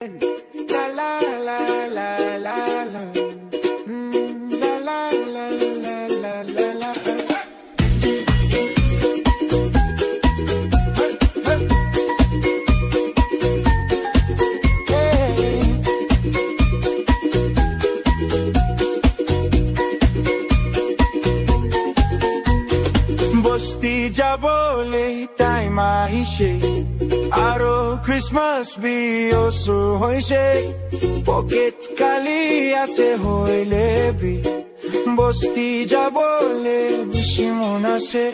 La la la la la la. La la la la la la la. বস্তি যাবলে time আহিছে আৰু ক্ৰিসমাস bio শুরু হইছে পকেট খালি আছে হইলে বি বস্তি যাবলে বেশি মন আছে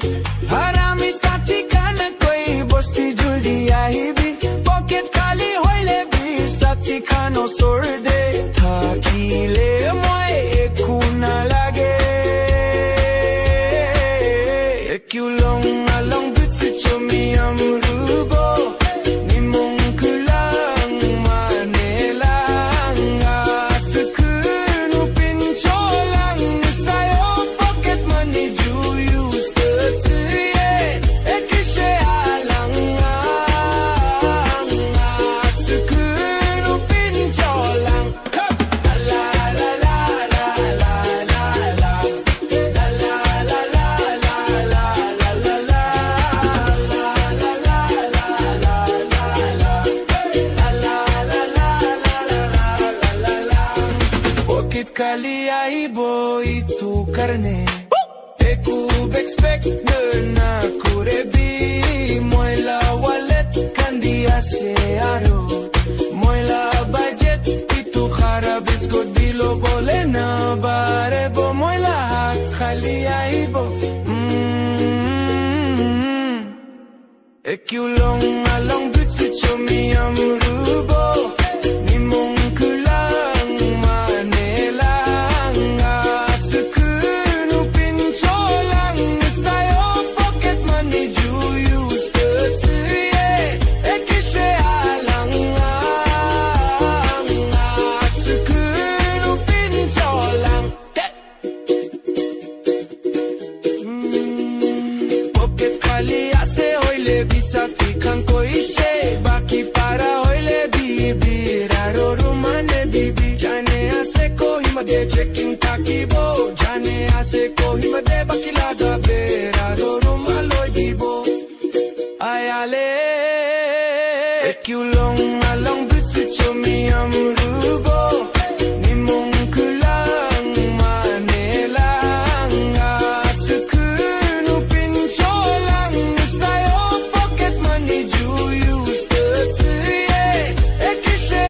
আর আমি সাথী কান কই বস্তি জলদি আহিবি পকেট খালি হইলে বি সাথী খান ওচৰ দে থাকিলে মই একো নালাগে You long along bitch me am rubo ni mong kulang manelang at kunu pincholang sayo pocket money you use the ekishe alang at kunu pincholang la la la la la la la Kali aibo itu karne Ekub expect na kurebi Moila wallet kandi ase aro Moila budget itu kharabis god bilo bole na barebo Moila hat khali aibo Ekulong along bitsi chomi amrubo Nimong kulang Baki para hoile bibi raro rumane bibi jane ase ko hima de check